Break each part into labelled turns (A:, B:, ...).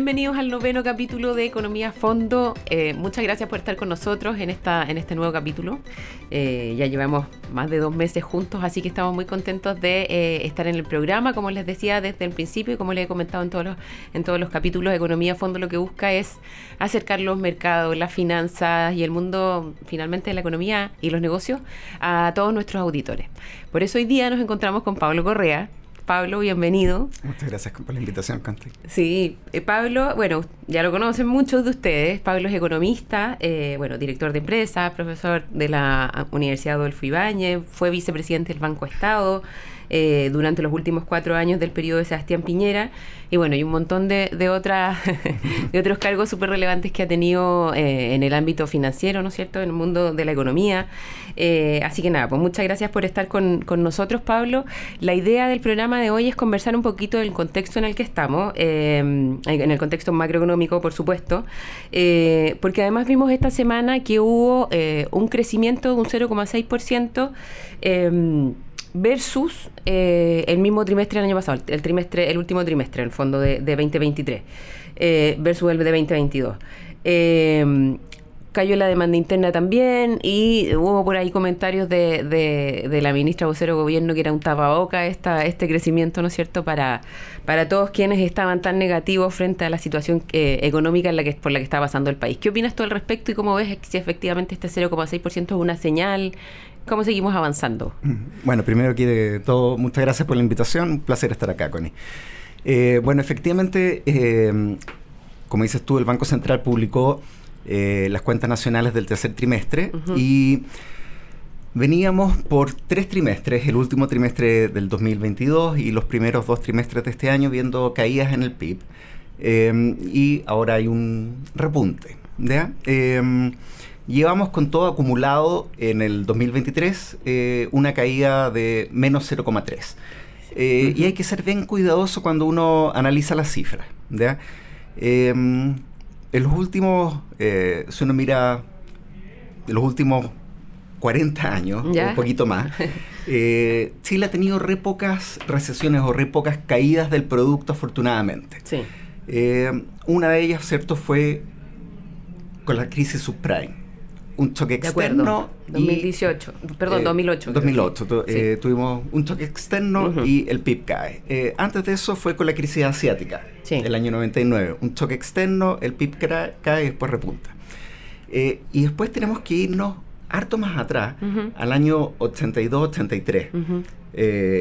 A: Bienvenidos al 9º capítulo de Economía a Fondo. Muchas gracias por estar con nosotros en este nuevo capítulo. Ya llevamos más de 2 meses juntos, así que estamos muy contentos de estar en el programa. Como les decía desde el principio y como les he comentado en todos los capítulos, Economía a Fondo lo que busca es acercar los mercados, las finanzas y el mundo finalmente de la economía y los negocios a todos nuestros auditores. Por eso hoy día nos encontramos con Pablo Correa. Pablo, bienvenido.
B: Muchas gracias por la invitación, Conti.
A: Sí, Pablo, bueno, ya lo conocen muchos de ustedes. Pablo es economista, director de empresas, profesor de la Universidad Adolfo Ibáñez, fue vicepresidente del Banco Estado durante los últimos 4 años del periodo de Sebastián Piñera, y bueno, y un montón de otros cargos súper relevantes que ha tenido en el ámbito financiero, ¿no es cierto?, en el mundo de la economía. Así que nada, pues muchas gracias por estar con nosotros, Pablo. La idea del programa de hoy es conversar un poquito del contexto en el que estamos, en el contexto macroeconómico, por supuesto, porque además vimos esta semana que hubo un crecimiento de un 0,6%, versus el mismo trimestre del año pasado, el último trimestre, en el fondo, de 2023, versus el de 2022. Cayó la demanda interna también, y hubo por ahí comentarios de la ministra vocero de gobierno que era un tapaboca este crecimiento, ¿no es cierto?, para todos quienes estaban tan negativos frente a la situación económica por la que está pasando el país. ¿Qué opinas tú al respecto y cómo ves si efectivamente este 0,6% es una señal? ¿Cómo seguimos avanzando?
B: Bueno, primero que todo, muchas gracias por la invitación. Un placer estar acá, Connie. Bueno, efectivamente, como dices tú, el Banco Central publicó las cuentas nacionales del tercer trimestre, y veníamos por 3 trimestres, el último trimestre del 2022 y los primeros 2 trimestres de este año, viendo caídas en el PIB, y ahora hay un repunte, ¿ya? Llevamos con todo acumulado en el 2023 una caída de menos 0,3. Y hay que ser bien cuidadoso cuando uno analiza las cifras, ¿ya? En los últimos, si uno mira los últimos 40 años, ¿ya?, un poquito más, Chile ha tenido re pocas recesiones o re pocas caídas del producto, afortunadamente.
A: Sí.
B: Una de ellas, ¿cierto?, fue con la crisis subprime. Un choque externo.
A: 2018, perdón, 2008.
B: 2008,
A: sí.
B: Tuvimos un choque externo y el PIB cae. Antes de eso fue con la crisis asiática, sí, el año 99. Un choque externo, el PIB cae y después repunta. Y después tenemos que irnos harto más atrás, al año 82-83,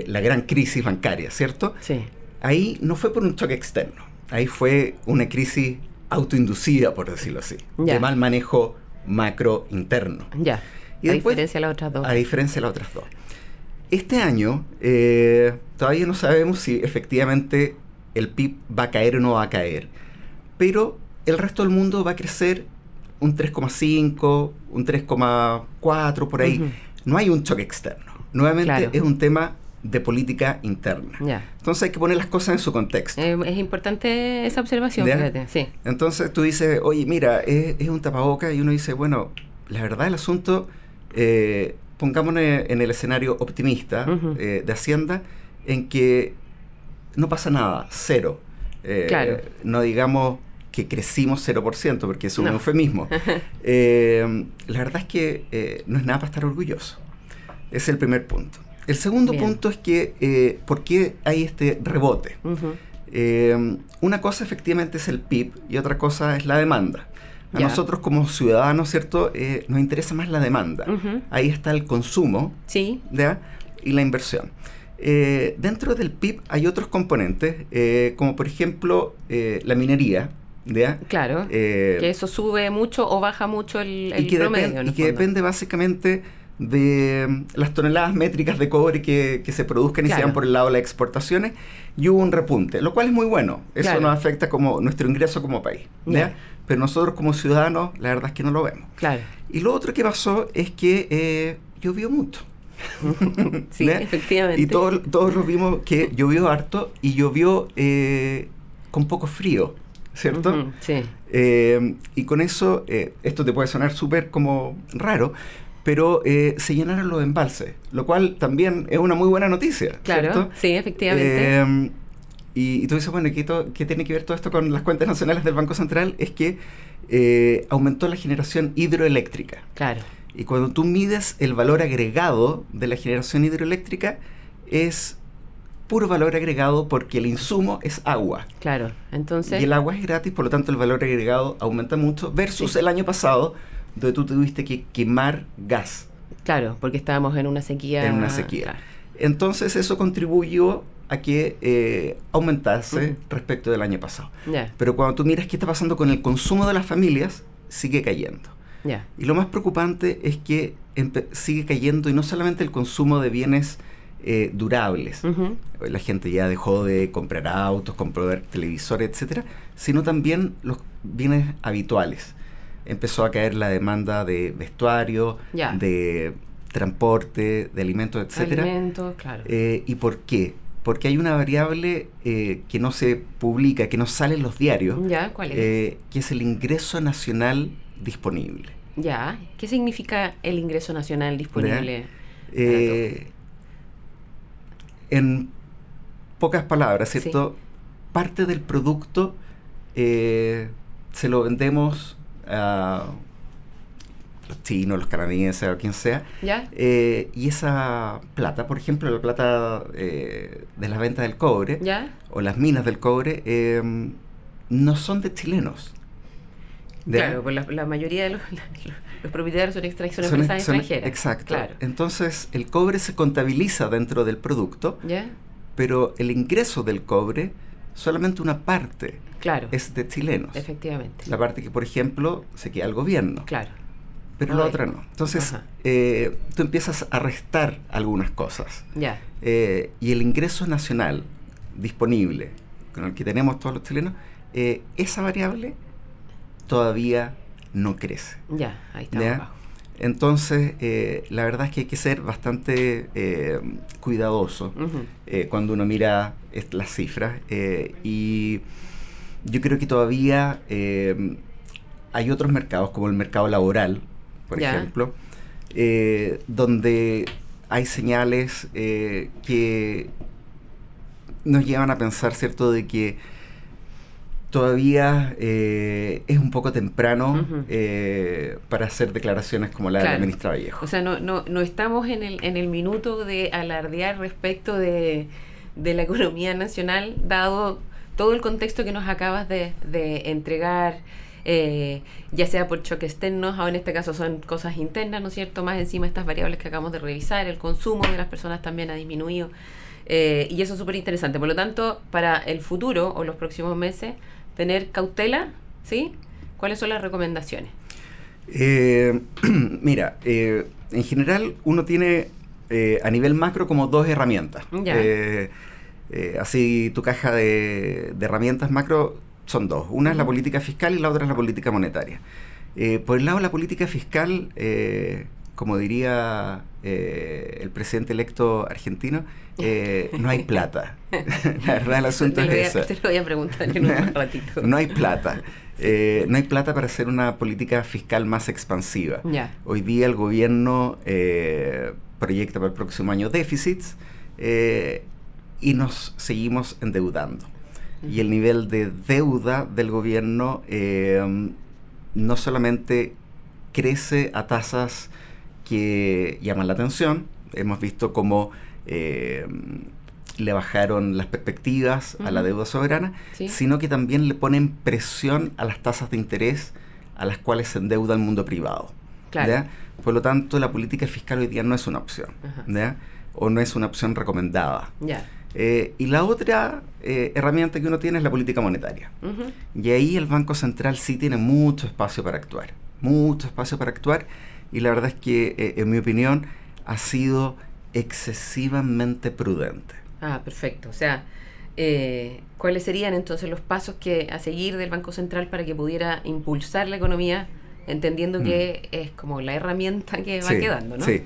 B: la gran crisis bancaria, ¿cierto?
A: Sí. Ahí
B: no fue por un choque externo, ahí fue una crisis autoinducida, por decirlo así, de mal manejo macro interno.
A: Ya.
B: Y después,
A: diferencia de las otras dos.
B: A diferencia de las otras dos. Este año todavía no sabemos si efectivamente el PIB va a caer o no va a caer, pero el resto del mundo va a crecer un 3,5, un 3,4 por ahí. No hay un choque externo. Nuevamente es un tema de política interna. Entonces hay que poner las cosas en su contexto.
A: Es importante esa observación, fíjate. Sí.
B: Entonces tú dices, oye, mira, es un tapaboca, y uno dice, bueno, la verdad del asunto, pongámonos en el escenario optimista de Hacienda, en que no pasa nada, cero. No digamos que crecimos 0%, porque es un eufemismo. La verdad es que no es nada para estar orgulloso. Ese es el primer punto. El segundo punto es que, ¿por qué hay este rebote? Una cosa efectivamente es el PIB y otra cosa es la demanda. A nosotros como ciudadanos, ¿cierto?, nos interesa más la demanda. Ahí está el consumo,
A: sí,
B: ¿ya?, y la inversión. Dentro del PIB hay otros componentes, como por ejemplo la minería, ¿ya?
A: Claro, que eso sube mucho o baja mucho el promedio.
B: Y que depende básicamente de las toneladas métricas de cobre que se produzcan y se van por el lado de las exportaciones, y hubo un repunte, lo cual es muy bueno. Eso nos afecta como nuestro ingreso como país, ¿ya? Pero nosotros como ciudadanos, la verdad es que no lo vemos. Y lo otro que pasó es que llovió mucho.
A: Sí, efectivamente.
B: Y todos lo vimos que llovió harto y llovió con poco frío, ¿cierto?
A: Sí.
B: Y con eso, esto te puede sonar súper como raro, pero se llenaron los embalses, lo cual también es una muy buena noticia.
A: Claro,
B: ¿cierto?
A: sí, efectivamente.
B: y tú dices, bueno, ¿qué tiene que ver todo esto con las cuentas nacionales del Banco Central? Es que aumentó la generación hidroeléctrica.
A: Claro.
B: Y cuando tú mides el valor agregado de la generación hidroeléctrica, es puro valor agregado porque el insumo es agua.
A: Claro, entonces...
B: Y el agua es gratis, por lo tanto el valor agregado aumenta mucho, versus el año pasado, donde tú tuviste que quemar gas.
A: Claro, porque estábamos en una sequía.
B: En una sequía.
A: Claro.
B: Entonces eso contribuyó a que aumentase respecto del año pasado.
A: Yeah.
B: Pero cuando tú miras qué está pasando con el consumo de las familias, sigue cayendo.
A: Yeah.
B: Y lo más preocupante es que sigue cayendo, y no solamente el consumo de bienes durables. La gente ya dejó de comprar autos, comprar televisores, etcétera, sino también los bienes habituales. Empezó a caer la demanda de vestuario, de transporte, de alimentos, etcétera.
A: Alimentos, claro.
B: ¿Y por qué? Porque hay una variable que no se publica, que no sale en los diarios.
A: ¿Ya? ¿Cuál es?
B: Que es el ingreso nacional disponible.
A: Ya. ¿Qué significa el ingreso nacional disponible?
B: En pocas palabras, ¿cierto?
A: Sí.
B: Parte del producto se lo vendemos a los chinos, los canadienses o quien sea.
A: ¿Ya?
B: Y esa plata, por ejemplo, la plata de la venta del cobre,
A: ¿ya?
B: O las minas del cobre, no son de chilenos.
A: Claro, pues la mayoría de los propietarios son empresas extranjeras.
B: Exacto.
A: Claro.
B: Entonces, el cobre se contabiliza dentro del producto,
A: ¿ya?
B: Pero el ingreso del cobre, solamente una parte es de chilenos.
A: Efectivamente.
B: La parte que, por ejemplo, se queda al gobierno.
A: Claro.
B: Pero la otra no. Entonces, tú empiezas a restar algunas cosas.
A: Ya.
B: Y el ingreso nacional disponible, con el que tenemos todos los chilenos, esa variable todavía no crece.
A: Ya, ahí está abajo.
B: Entonces, la verdad es que hay que ser bastante cuidadoso cuando uno mira las cifras. Y yo creo que todavía hay otros mercados, como el mercado laboral, por ejemplo, donde hay señales que nos llevan a pensar, ¿cierto?, de que todavía es un poco temprano para hacer declaraciones como la del ministro Vallejo.
A: O sea, no estamos en el minuto de alardear respecto de la economía nacional, dado todo el contexto que nos acabas de entregar, ya sea por choques externos, o en este caso son cosas internas, ¿no es cierto? Más encima estas variables que acabamos de revisar, el consumo de las personas también ha disminuido, y eso es súper interesante. Por lo tanto, para el futuro o los próximos meses, tener cautela, ¿sí? ¿Cuáles son las recomendaciones?
B: Mira, en general uno tiene a nivel macro como dos herramientas. Así tu caja de herramientas macro son dos. Una es la política fiscal y la otra es la política monetaria. Por el lado de la política fiscal, como diría el presidente electo argentino, no hay plata. La verdad, el asunto es ese.
A: Te lo voy a preguntar en un ratito.
B: No hay plata. No hay plata para hacer una política fiscal más expansiva. Hoy día el gobierno proyecta para el próximo año déficits y nos seguimos endeudando. Y el nivel de deuda del gobierno no solamente crece a tasas que llaman la atención. Hemos visto cómo le bajaron las perspectivas a la deuda soberana, sino que también le ponen presión a las tasas de interés a las cuales se endeuda el mundo privado. ¿Ya? Por lo tanto, la política fiscal hoy día no es una opción, ¿ya? O no es una opción recomendada. Y la otra herramienta que uno tiene es la política monetaria. Y ahí el Banco Central sí tiene mucho espacio para actuar. Y la verdad es que, en mi opinión, ha sido excesivamente prudente.
A: Perfecto. O sea, ¿cuáles serían entonces los pasos a seguir del Banco Central para que pudiera impulsar la economía, entendiendo que es como la herramienta que va quedando, ¿no?
B: Sí.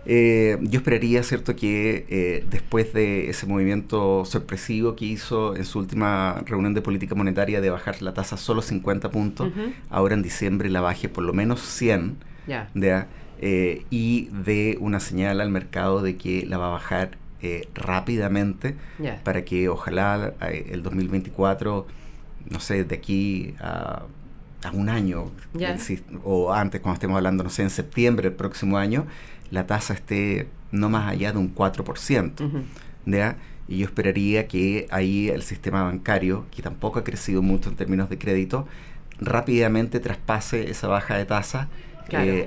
B: Yo esperaría, ¿cierto?, que después de ese movimiento sorpresivo que hizo en su última reunión de política monetaria de bajar la tasa solo 50 puntos, ahora en diciembre la baje por lo menos 100, y de una señal al mercado de que la va a bajar rápidamente para que ojalá el 2024, no sé, de aquí a un año, o antes, cuando estemos hablando, no sé, en septiembre del próximo año, la tasa esté no más allá de un 4%. ¿Ya? Y yo esperaría que ahí el sistema bancario, que tampoco ha crecido mucho en términos de crédito, rápidamente traspase esa baja de tasa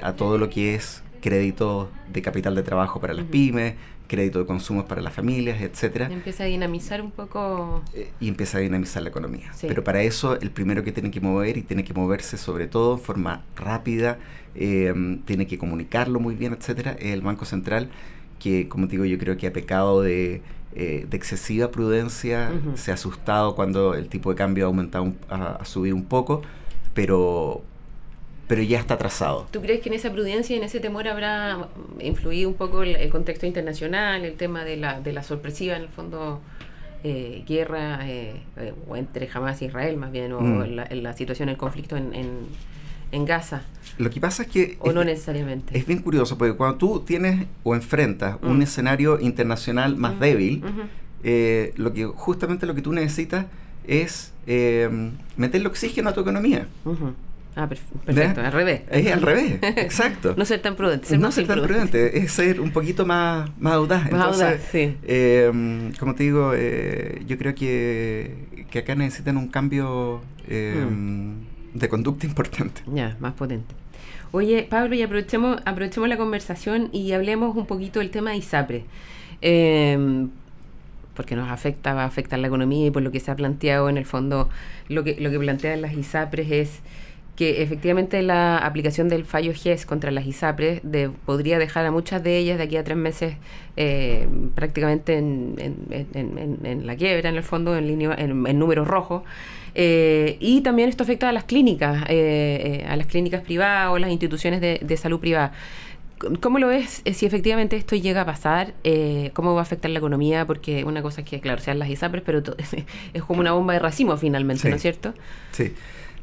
B: a todo lo que es crédito de capital de trabajo para las pymes, crédito de consumos para las familias, etcétera.
A: Y empieza a dinamizar un poco.
B: Y empieza a dinamizar la economía. Sí. Pero para eso, el primero que tiene que mover, y tiene que moverse sobre todo en forma rápida, tiene que comunicarlo muy bien, etcétera, es el Banco Central, que, como te digo, yo creo que ha pecado de excesiva prudencia, se ha asustado cuando el tipo de cambio ha aumentado, ha subido un poco, pero ya está atrasado.
A: ¿Tú crees que en esa prudencia y en ese temor habrá influido un poco el contexto internacional, el tema de la sorpresiva, en el fondo, guerra o entre Hamas y Israel, más bien, o la situación, el conflicto en Gaza?
B: Lo que pasa es que...
A: ¿O no necesariamente?
B: Es bien curioso, porque cuando tú tienes o enfrentas un escenario internacional más débil, justamente lo que tú necesitas es meterle oxígeno a tu economía.
A: Ah, perfecto, al revés.
B: Es al revés, exacto.
A: No ser tan prudente.
B: Es ser un poquito más audaz. Entonces,
A: sí.
B: Como te digo, yo creo que acá necesitan un cambio de conducta importante.
A: Ya, más potente. Oye, Pablo, y aprovechemos la conversación y hablemos un poquito del tema de ISAPRES. Porque va a afectar la economía, y por lo que se ha planteado en el fondo, lo que plantean las ISAPRES es que efectivamente la aplicación del fallo GES contra las ISAPRES podría dejar a muchas de ellas de aquí a 3 meses prácticamente en la quiebra, en el fondo, en números rojos. Y también esto afecta a las clínicas privadas o las instituciones de salud privada. ¿Cómo lo ves si efectivamente esto llega a pasar? ¿Cómo va a afectar la economía? Porque una cosa es que, claro, sean las ISAPRES, pero es como una bomba de racimo finalmente, ¿no es cierto?
B: Sí.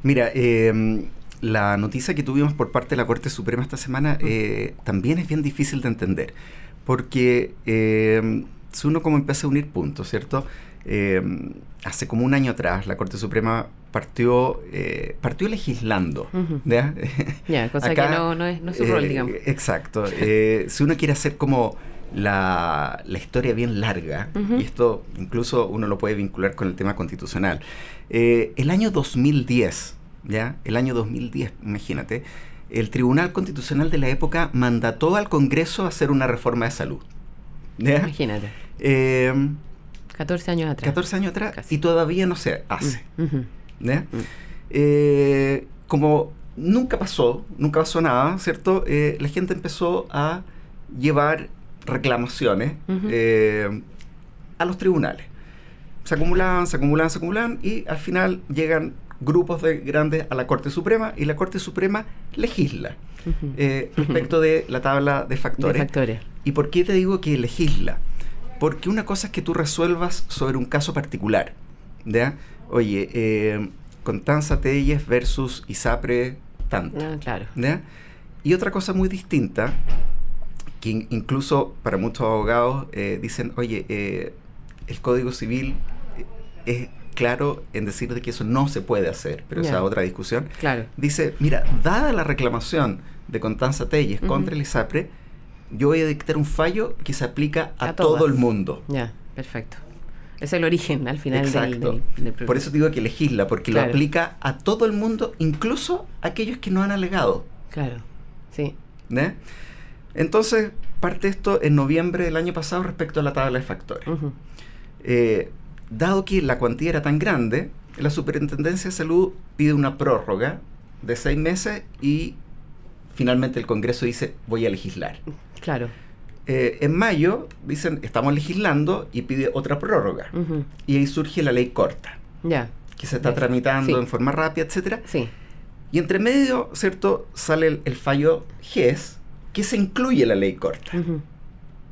B: Mira, la noticia que tuvimos por parte de la Corte Suprema esta semana también es bien difícil de entender, porque si uno como empieza a unir puntos, ¿cierto? Hace como un año atrás la Corte Suprema partió legislando. ¿Ya?
A: Cosa acá, que no es su rol, digamos.
B: Exacto. Si uno quiere hacer como la historia bien larga, y esto incluso uno lo puede vincular con el tema constitucional, el año 2010, imagínate, el Tribunal Constitucional de la época mandató al Congreso a hacer una reforma de salud. ¿Ya?
A: Imagínate. 14 años atrás.
B: 14 años atrás,
A: casi.
B: Y todavía no se hace. ¿Ya? Como nunca pasó nada, ¿cierto? La gente empezó a llevar reclamaciones a los tribunales. Se acumulan y al final llegan grupos de grandes a la Corte Suprema, y la Corte Suprema legisla respecto de la tabla de factores. ¿Y por qué te digo que legisla? Porque una cosa es que tú resuelvas sobre un caso particular, ¿ya? Oye, Constanza Telles versus ISAPRES tanto.
A: Claro.
B: ¿Ya? Y otra cosa muy distinta, que incluso para muchos abogados dicen, oye, el Código Civil es claro en decir de que eso no se puede hacer, pero esa es otra discusión.
A: Claro.
B: Dice, mira, dada la reclamación de Constanza Telles contra el ISAPRES, yo voy a dictar un fallo que se aplica a todo el mundo.
A: Ya, perfecto. Es el origen, al final,
B: exacto, del Por eso digo que legisla, porque lo aplica a todo el mundo, incluso a aquellos que no han alegado.
A: Claro, sí.
B: ¿Eh? Entonces, parte esto en noviembre del año pasado respecto a la tabla de factores. Dado que la cuantía era tan grande, la Superintendencia de Salud pide una prórroga de 6 meses y finalmente el Congreso dice, voy a legislar.
A: Claro.
B: En mayo dicen, estamos legislando, y pide otra prórroga. Y ahí surge la ley corta, que se está tramitando en forma rápida, etcétera.
A: Sí.
B: Y entre medio, ¿cierto?, sale el fallo GES, que se incluye la ley corta.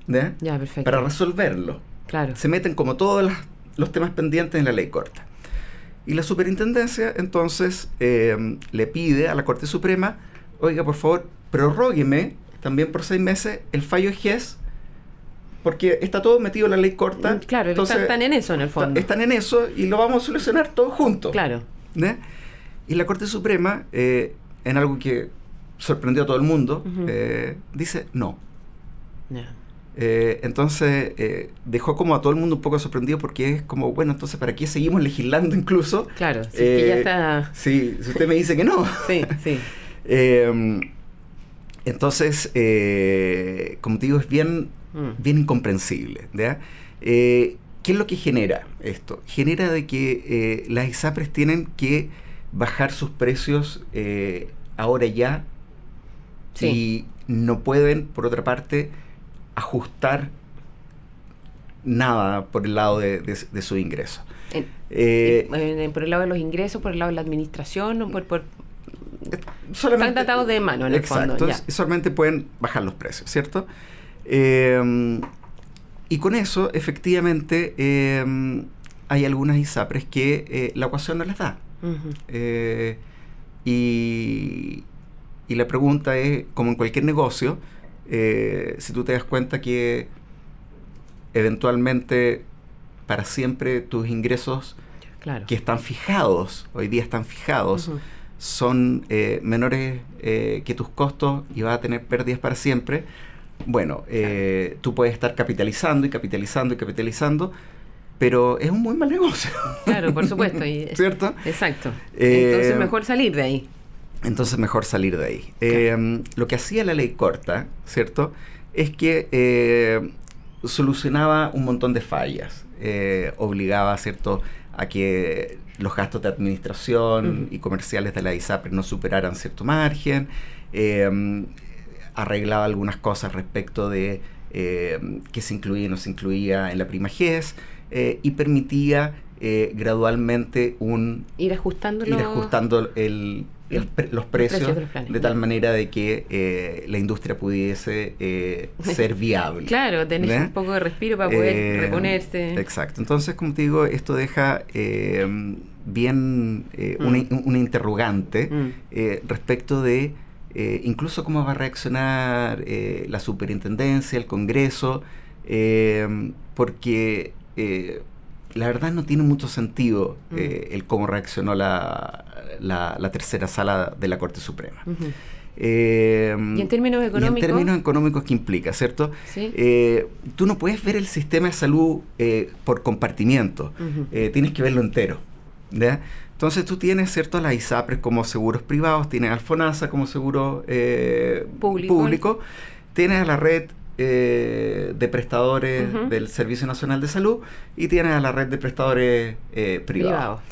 A: Ya, perfecto.
B: Para resolverlo.
A: Claro.
B: Se meten como todos los temas pendientes en la ley corta. Y la Superintendencia, entonces, le pide a la Corte Suprema, oiga, por favor, prorrógueme también por 6 meses el fallo GES porque está todo metido en la ley corta.
A: Claro, entonces, están en eso en el fondo.
B: Están en eso y lo vamos a solucionar todos juntos.
A: Claro.
B: ¿Eh? Y la Corte Suprema, en algo que sorprendió a todo el mundo, dice no.
A: Yeah.
B: Entonces dejó como a todo el mundo un poco sorprendido, porque es como, bueno, entonces ¿para qué seguimos legislando incluso?
A: Claro, si que ya está...
B: Sí, si usted me dice que no.
A: Sí, sí.
B: Entonces, como te digo, es bien incomprensible, ¿ya? ¿Qué es lo que genera esto? Genera de que las ISAPRES tienen que bajar sus precios ahora ya, y no pueden, por otra parte, ajustar nada por el lado de su ingreso.
A: Por el lado de los ingresos, por el lado de la administración, o por
B: solamente,
A: están tratados de mano en el fondo.
B: Exacto, solamente pueden bajar los precios, ¿cierto? Y con eso, efectivamente, hay algunas ISAPRES que la ecuación no les da. Y la pregunta es, como en cualquier negocio, si tú te das cuenta que eventualmente para siempre tus ingresos, que están fijados, hoy día están fijados, son menores que tus costos, y vas a tener pérdidas para siempre. Bueno, tú puedes estar capitalizando y capitalizando y capitalizando, pero es un muy mal negocio.
A: Claro, por supuesto.
B: ¿Cierto?
A: Exacto. Entonces mejor salir de ahí. Lo que hacía la ley corta, ¿cierto?, es que solucionaba un montón de fallas. Obligaba, ¿cierto?, a que los gastos de administración y comerciales de la ISAPRES no superaran cierto margen. Arreglaba algunas cosas respecto de qué se incluía y no se incluía en la prima GES, y permitía gradualmente ir ajustando
B: los precios de tal manera de que la industria pudiese ser viable.
A: Claro, tener un poco de respiro para poder reponerse.
B: Exacto. Entonces, como te digo, esto deja bien una interrogante respecto de incluso cómo va a reaccionar la superintendencia, el Congreso, porque la verdad no tiene mucho sentido el cómo reaccionó la tercera sala de la Corte Suprema.
A: ¿Y en términos económicos?
B: Y en términos económicos, ¿qué implica, cierto?
A: ¿Sí?
B: Tú no puedes ver el sistema de salud por compartimiento. Tienes que verlo entero, ¿ya? Entonces tú tienes, ¿cierto?, las ISAPRES como seguros privados, tienes al FONASA como seguro público, tienes a la red de prestadores del Servicio Nacional de Salud, y tienes a la red de prestadores privados.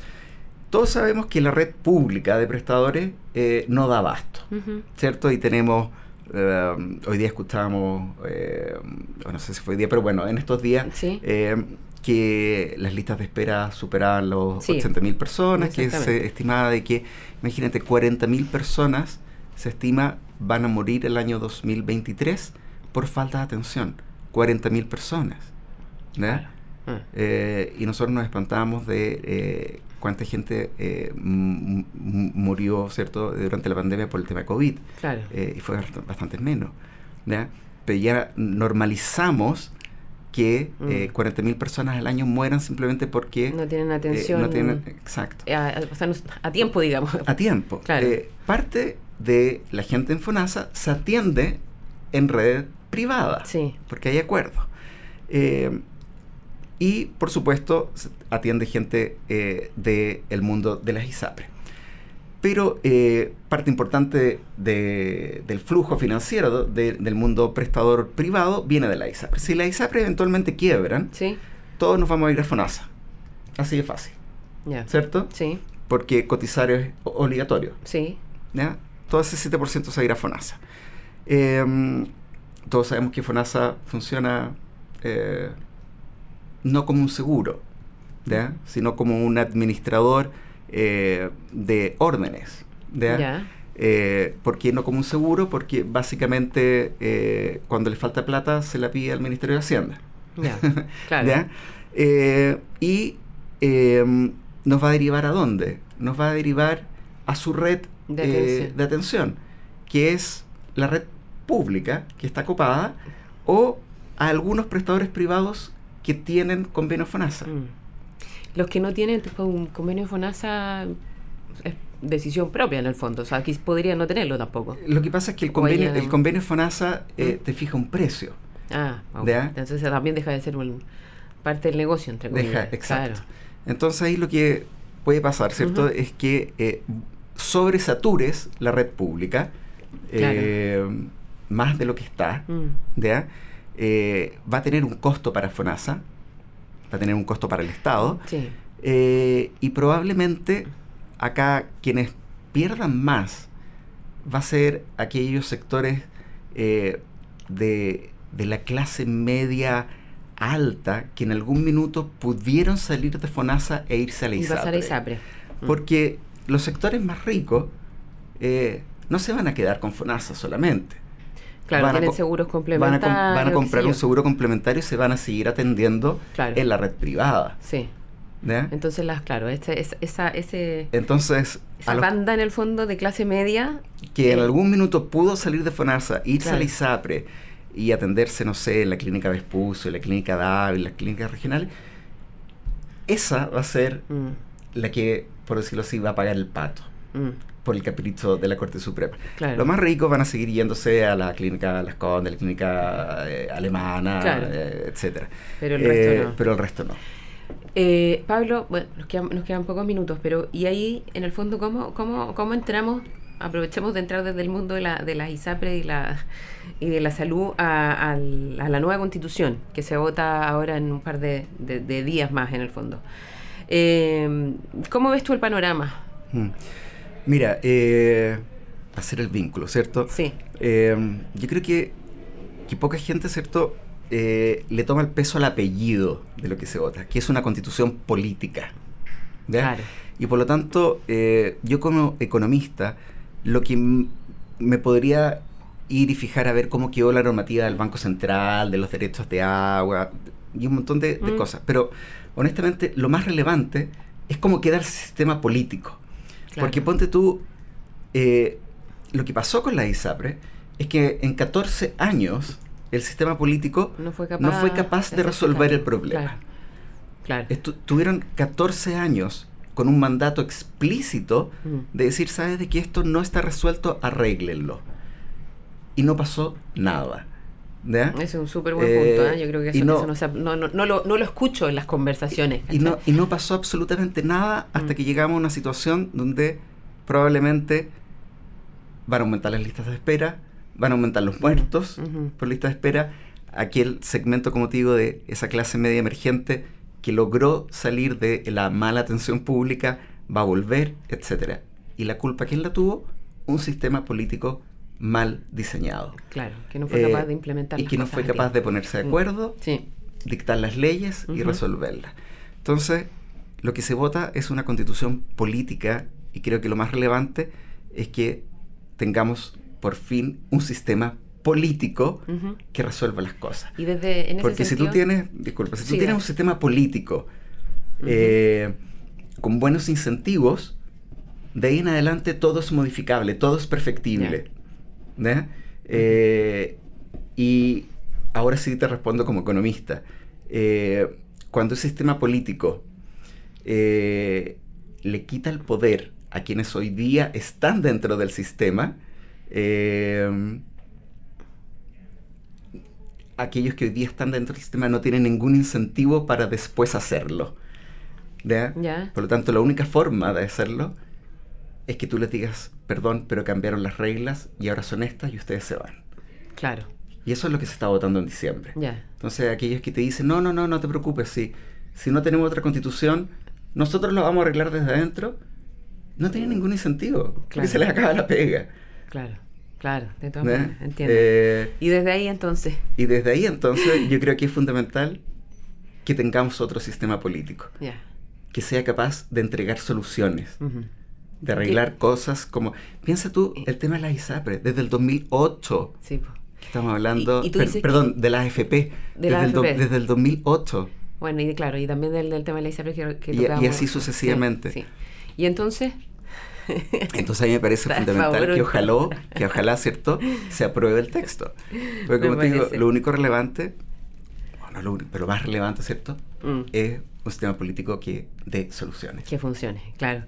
B: Todos sabemos que la red pública de prestadores no da abasto, ¿cierto? Y tenemos, hoy día escuchábamos, no sé si fue hoy día, pero bueno, en estos días, que las listas de espera superaban los 80.000 personas, que se estimaba de que, imagínate, 40.000 personas se estima van a morir el año 2023 por falta de atención. 40.000 personas, ¿verdad? Claro. Y nosotros nos espantábamos de cuánta gente murió, ¿cierto?, durante la pandemia por el tema de COVID.
A: Claro.
B: Y fue bastante menos, ¿verdad? Pero ya normalizamos que 40.000 personas al año mueran simplemente porque
A: no tienen atención.
B: Exacto.
A: A tiempo, digamos.
B: A tiempo. Claro. Parte de la gente en FONASA se atiende en red privada, porque hay acuerdo. Y, por supuesto, atiende gente del mundo de las ISAPRES. Pero parte importante del flujo financiero del mundo prestador privado viene de la ISAPRES. Si las ISAPRES eventualmente quiebran, todos nos vamos a ir a FONASA. Así de fácil. ¿Cierto?
A: Sí.
B: Porque cotizar es obligatorio.
A: Sí.
B: ¿Ya? Todo ese 7% se va a ir a FONASA. Todos sabemos que FONASA funciona no como un seguro, ¿ya?, sino como un administrador de órdenes, ¿ya? ¿Por qué no como un seguro? Porque básicamente cuando le falta plata se la pide al Ministerio de Hacienda.
A: Claro.
B: ¿Ya? Y nos va a derivar ¿a dónde? Nos va a derivar a su red de atención, que es la red pública, que está copada, o a algunos prestadores privados que tienen convenio FONASA.
A: Los que no tienen un convenio FONASA es decisión propia en el fondo, o sea, aquí podría no tenerlo tampoco.
B: Lo que pasa es que el convenio FONASA te fija un precio.
A: Entonces también deja de ser parte del negocio, entre comillas.
B: Exacto. Claro. Entonces ahí lo que puede pasar, ¿cierto? Es que sobresatures la red pública, más de lo que está, va a tener un costo para FONASA, va a tener un costo para el Estado, y probablemente acá quienes pierdan más va a ser aquellos sectores de la clase media alta que en algún minuto pudieron salir de FONASA e irse a la ISAPRE. Porque los sectores más ricos no se van a quedar con FONASA solamente.
A: Claro, tienen seguros complementarios.
B: Van a comprar un seguro complementario y se van a seguir atendiendo en la red privada.
A: Sí. Entonces, esa banda en el fondo de clase media
B: que en algún minuto pudo salir de FONASA, irse a la ISAPRE y atenderse, no sé, en la clínica Vespucio, en la clínica Dávila, en las clínicas regionales, esa va a ser la que, por decirlo así, va a pagar el pato por el capricho de la Corte Suprema. Claro. Los más ricos van a seguir yéndose a la clínica Las Condes, a la clínica alemana, etcétera.
A: Pero el resto no.
B: Pero el resto no.
A: Pablo, bueno, nos quedan pocos minutos, pero y ahí, en el fondo, ¿cómo entramos? Aprovechemos de entrar desde el mundo de la ISAPRE y de la salud a la nueva Constitución, que se vota ahora en un par de días más, en el fondo. ¿Cómo ves tú el panorama?
B: Mira, hacer el vínculo, ¿cierto?
A: Sí.
B: Yo creo que poca gente, ¿cierto?, le toma el peso al apellido de lo que se vota, que es una constitución política. ¿Ya?
A: Claro.
B: Y por lo tanto, yo como economista, lo que me podría ir y fijar a ver cómo quedó la normativa del Banco Central, de los derechos de agua, y un montón de cosas. Pero, honestamente, lo más relevante es cómo queda el sistema político. Claro. Porque ponte tú, lo que pasó con la ISAPRE es que en 14 años el sistema político no fue capaz de resolver el problema.
A: Claro.
B: Tuvieron 14 años con un mandato explícito de decir, ¿sabes de que esto no está resuelto? Arréglenlo. Y no pasó nada. ¿Ya?
A: Ese es un súper buen punto. Yo creo que eso no lo escucho en las conversaciones.
B: Y no pasó absolutamente nada hasta que llegamos a una situación donde probablemente van a aumentar las listas de espera, van a aumentar los muertos por lista de espera. Aquel segmento, como te digo, de esa clase media emergente que logró salir de la mala atención pública, va a volver, etcétera. ¿Y la culpa quién la tuvo? Un sistema político mal diseñado.
A: Claro, que no fue capaz de implementar
B: y que no fue capaz de ponerse de acuerdo, dictar las leyes y resolverlas. Entonces, lo que se vota es una constitución política, y creo que lo más relevante es que tengamos por fin un sistema político que resuelva las cosas.
A: Y desde en ese
B: Porque
A: sentido,
B: si tú tienes un sistema político con buenos incentivos, de ahí en adelante todo es modificable, todo es perfectible. Y ahora sí te respondo como economista. Cuando el sistema político le quita el poder a quienes hoy día están dentro del sistema, aquellos que hoy día están dentro del sistema no tienen ningún incentivo para después hacerlo. Por lo tanto, la única forma de hacerlo es que tú les digas, perdón, pero cambiaron las reglas y ahora son estas y ustedes se van.
A: Claro.
B: Y eso es lo que se está votando en diciembre. Entonces, aquellos que te dicen, no te preocupes, si no tenemos otra constitución, nosotros lo vamos a arreglar desde adentro, no tienen ningún incentivo, porque se les acaba la pega.
A: Claro, de todas maneras, entiendo. ¿Y desde ahí entonces?
B: Yo creo que es fundamental que tengamos otro sistema político, que sea capaz de entregar soluciones, de arreglar cosas como... Piensa tú, el tema de la ISAPRE, desde el 2008.
A: Sí,
B: estamos hablando,
A: perdón,
B: de la AFP, desde el 2008.
A: Bueno, y claro, y también del tema de la ISAPRE que
B: tocamos. Y así sucesivamente.
A: Sí. ¿Y entonces?
B: Entonces a mí me parece fundamental que ojalá, ¿cierto?, se apruebe el texto. Porque como te digo, lo único relevante pero lo más relevante, ¿cierto? Es un sistema político que dé soluciones.
A: Que funcione, claro.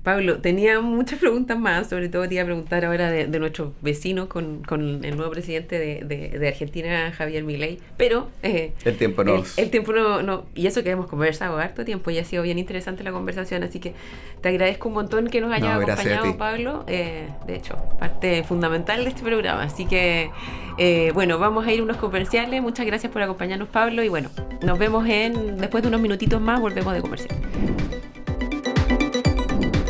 A: Pablo, tenía muchas preguntas más, sobre todo te iba a preguntar ahora de nuestros vecinos con el nuevo presidente de Argentina, Javier Milei, pero
B: el tiempo
A: el tiempo no, y eso que hemos conversado harto tiempo y ha sido bien interesante la conversación, así que te agradezco un montón que nos hayas acompañado, Pablo, de hecho, parte fundamental de este programa, así que bueno, vamos a ir a unos comerciales. Muchas gracias por acompañarnos, Pablo, y bueno, nos vemos después de unos minutitos más, volvemos de comercial.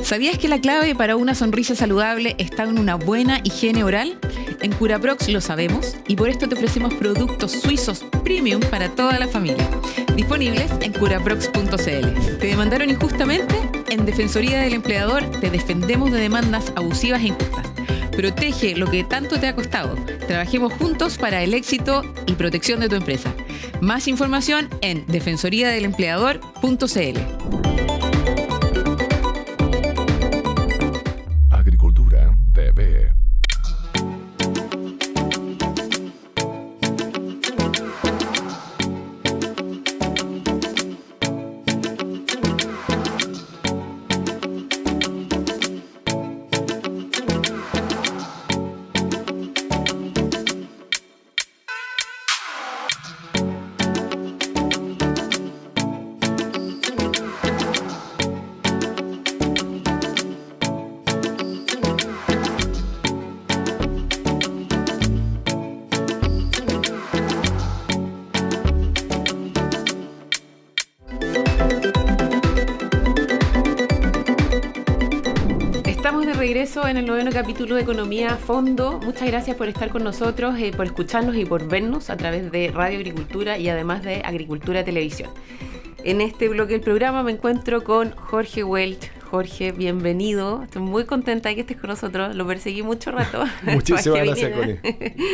C: ¿Sabías que la clave para una sonrisa saludable está en una buena higiene oral? En Curaprox lo sabemos y por esto te ofrecemos productos suizos premium para toda la familia. Disponibles en curaprox.cl. ¿Te demandaron injustamente? En Defensoría del Empleador te defendemos de demandas abusivas e injustas. Protege lo que tanto te ha costado. Trabajemos juntos para el éxito y protección de tu empresa. Más información en defensoriadelempleador.cl.
D: Agricultura TV.
A: Regreso en el 9º capítulo de Economía a Fondo. Muchas gracias por estar con nosotros, por escucharnos y por vernos a través de Radio Agricultura y además de Agricultura Televisión. En este bloque del programa me encuentro con Jorge Welch. Jorge, bienvenido. Estoy muy contenta de que estés con nosotros. Lo perseguí mucho rato.
E: Muchísimas gracias, Connie.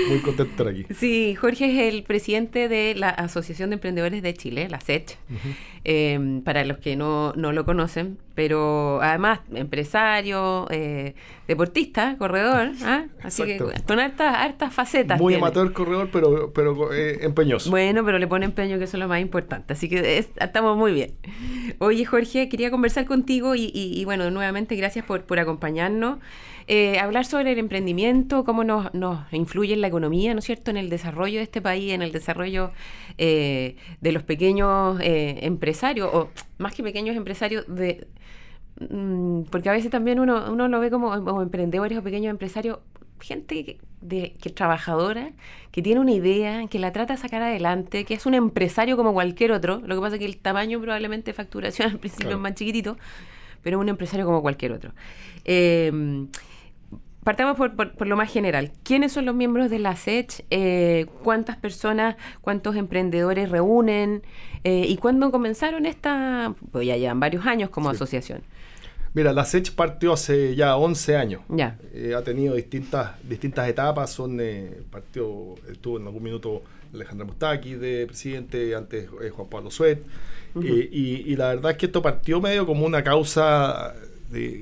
E: Muy contento de estar aquí.
A: Sí, Jorge es el presidente de la Asociación de Emprendedores de Chile, la ASECH. Para los que no lo conocen, pero además empresario, deportista, corredor, así
E: Exacto.
A: que con hartas facetas.
E: Muy
A: tiene.
E: amateur corredor, pero empeñoso.
A: Bueno, pero le pone empeño, que eso es lo más importante, así que estamos muy bien. Oye, Jorge, quería conversar contigo y bueno, nuevamente gracias por acompañarnos. Hablar sobre el emprendimiento, cómo nos influye en la economía, ¿no es cierto?, en el desarrollo de este país, en el desarrollo de los pequeños empresarios, o más que pequeños empresarios, porque a veces también uno lo ve como emprendedores o pequeños empresarios, gente que trabajadora, que tiene una idea, que la trata de sacar adelante, que es un empresario como cualquier otro. Lo que pasa es que el tamaño probablemente de facturación al principio es más chiquitito, pero es un empresario como cualquier otro. Partamos por lo más general. ¿Quiénes son los miembros de la ASECH? ¿Cuántas personas, cuántos emprendedores reúnen? ¿Y cuándo comenzaron pues ya llevan varios años como asociación?
E: Mira, la ASECH partió hace ya 11 años.
A: Ya.
E: Ha tenido distintas etapas. Estuvo en algún minuto Alejandra Mustaki de presidente, antes Juan Pablo Suet. Uh-huh. Y la verdad es que esto partió medio como una causa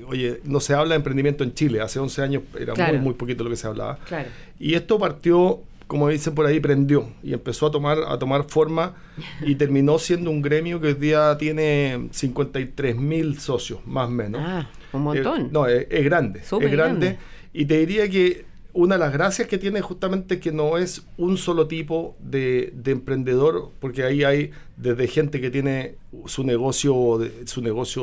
E: oye, no se habla de emprendimiento en Chile. Hace 11 años era muy poquito lo que se hablaba.
A: Claro.
E: Y esto partió, como dicen por ahí, prendió y empezó a tomar forma y terminó siendo un gremio que hoy día tiene 53.000 socios, más o menos.
A: Un montón.
E: Es grande.
A: Súper
E: es grande. Y te diría que una de las gracias que tiene justamente es que no es un solo tipo de emprendedor, porque ahí hay desde gente que tiene su negocio,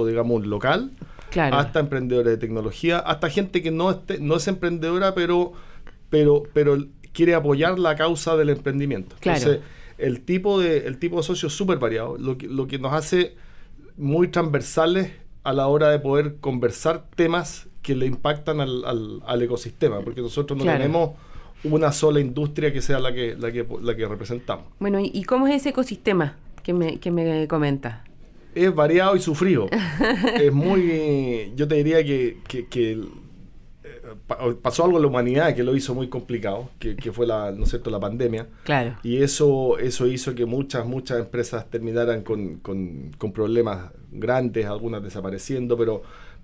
E: digamos, local,
A: claro,
E: hasta emprendedores de tecnología, hasta gente que no es emprendedora, pero quiere apoyar la causa del emprendimiento.
A: Claro.
E: Entonces, el tipo de socio es súper variado, lo que nos hace muy transversales a la hora de poder conversar temas que le impactan al ecosistema, porque nosotros no tenemos una sola industria que sea la que representamos.
A: Bueno, ¿y cómo es ese ecosistema que me comentas?
E: Es variado y sufrido. Es muy... Yo te diría que pasó algo en la humanidad que lo hizo muy complicado, que fue ¿no es cierto?, la pandemia.
A: Claro.
E: Y eso hizo que muchas empresas terminaran con problemas grandes, algunas desapareciendo,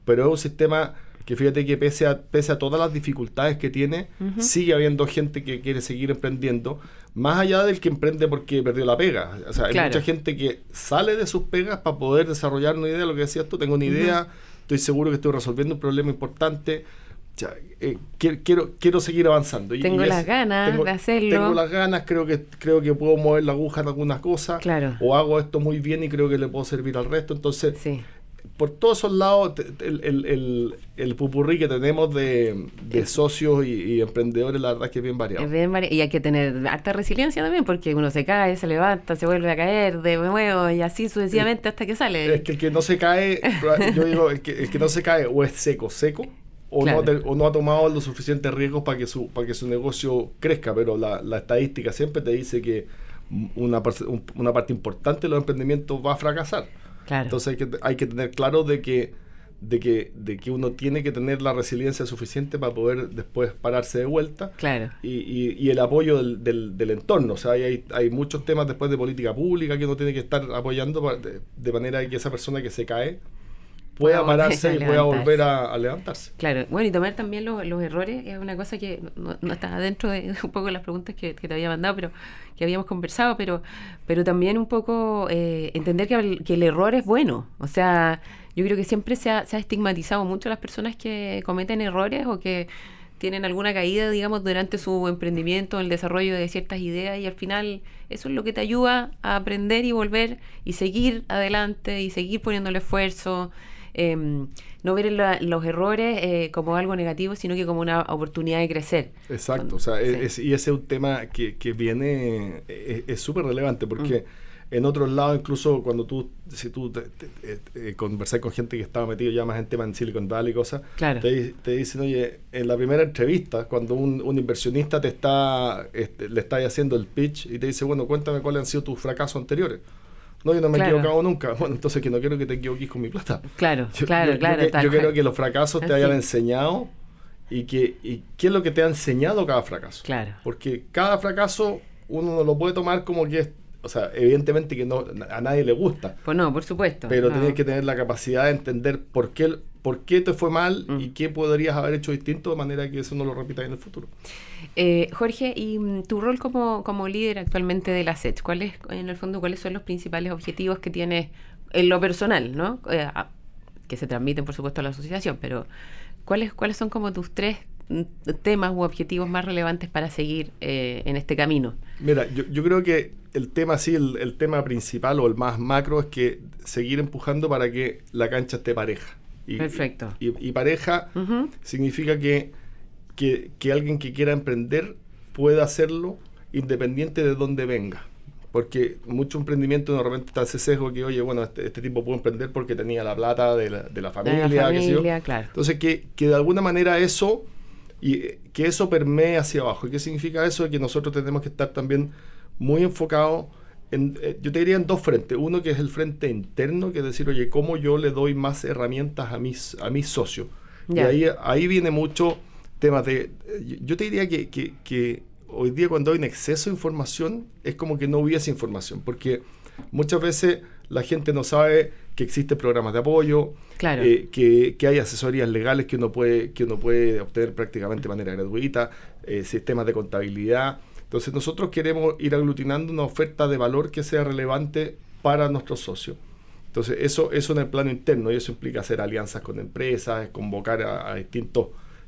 E: pero es un sistema que fíjate que pese a todas las dificultades que tiene, sigue habiendo gente que quiere seguir emprendiendo, más allá del que emprende porque perdió la pega. O sea, hay mucha gente que sale de sus pegas para poder desarrollar una idea, lo que decías tú, tengo una idea, estoy seguro que estoy resolviendo un problema importante, quiero seguir avanzando.
A: Tengo las ganas de hacerlo.
E: Tengo las ganas, creo que puedo mover la aguja en algunas cosas, o hago esto muy bien y creo que le puedo servir al resto. Entonces, por todos esos lados, el pupurrí que tenemos de socios y emprendedores, la verdad es que es bien variado.
A: Y hay que tener harta resiliencia también, porque uno se cae, se levanta, se vuelve a caer de nuevo y así sucesivamente hasta que sale.
E: Es que el que no se cae, yo digo, el que no se cae o es seco, o no ha tomado los suficientes riesgos para que su negocio crezca, pero la estadística siempre te dice que una parte importante de los emprendimientos va a fracasar. Claro. Entonces hay que tener claro de que uno tiene que tener la resiliencia suficiente para poder después pararse de vuelta.
A: Claro.
E: Y el apoyo del entorno. O sea, hay muchos temas después de política pública que uno tiene que estar apoyando de manera que esa persona que se cae pueda pararse y pueda volver a levantarse.
A: Claro, bueno, y tomar también los errores es una cosa que no está dentro de un poco las preguntas que te había mandado, pero que habíamos conversado, pero también un poco entender que el error es bueno. O sea, yo creo que siempre se ha estigmatizado mucho a las personas que cometen errores o que tienen alguna caída, digamos, durante su emprendimiento, el desarrollo de ciertas ideas, y al final eso es lo que te ayuda a aprender y volver y seguir adelante y seguir poniendo el esfuerzo. No ver los errores como algo negativo, sino que como una oportunidad de crecer.
E: Exacto, o sea, y ese es un tema que viene, es súper relevante, porque en otros lados, incluso cuando si tú conversas con gente que estaba metido ya más en temas en Silicon Valley y cosas, te dicen, oye, en la primera entrevista, cuando un inversionista le está haciendo el pitch y te dice, bueno, cuéntame cuáles han sido tus fracasos anteriores. No, yo no me he equivocado nunca. Bueno, entonces que no quiero que te equivoques con mi plata.
A: Claro. Yo
E: quiero que los fracasos te hayan enseñado y qué es lo que te ha enseñado cada fracaso.
A: Claro.
E: Porque cada fracaso uno no lo puede tomar como que es, o sea, evidentemente que a nadie le gusta.
A: Pues no, por supuesto.
E: Pero tienes que tener la capacidad de entender por qué te fue mal y qué podrías haber hecho distinto de manera que eso no lo repitas en el futuro.
A: Jorge, y tu rol como líder actualmente de la SET, en el fondo, ¿cuáles son los principales objetivos que tienes en lo personal, ¿no? Que se transmiten, por supuesto, a la asociación, pero ¿cuáles son como tus 3 temas u objetivos más relevantes para seguir en este camino?
E: Mira, yo creo que el tema el tema principal o el más macro es que seguir empujando para que la cancha esté pareja.
A: Perfecto.
E: Y pareja significa que alguien que quiera emprender pueda hacerlo independiente de dónde venga. Porque mucho emprendimiento de repente está ese sesgo que, oye, bueno, este tipo puede emprender porque tenía la plata de la familia. Qué sé yo.
A: Claro.
E: Entonces, que de alguna manera eso, y que eso permee hacia abajo. ¿Y qué significa eso? Que nosotros tenemos que estar también muy enfocados yo te diría en 2 frentes. Uno que es el frente interno, que es decir, oye, ¿cómo yo le doy más herramientas a mis socios? Yeah. Y ahí viene mucho temas de... Yo te diría que hoy día cuando hay un exceso de información, es como que no hubiese información, porque muchas veces la gente no sabe que existen programas de apoyo,
A: claro.
E: Que hay asesorías legales que uno puede obtener prácticamente de manera gratuita, sistemas de contabilidad. Entonces nosotros queremos ir aglutinando una oferta de valor que sea relevante para nuestros socios. Entonces eso en el plano interno, y eso implica hacer alianzas con empresas, convocar a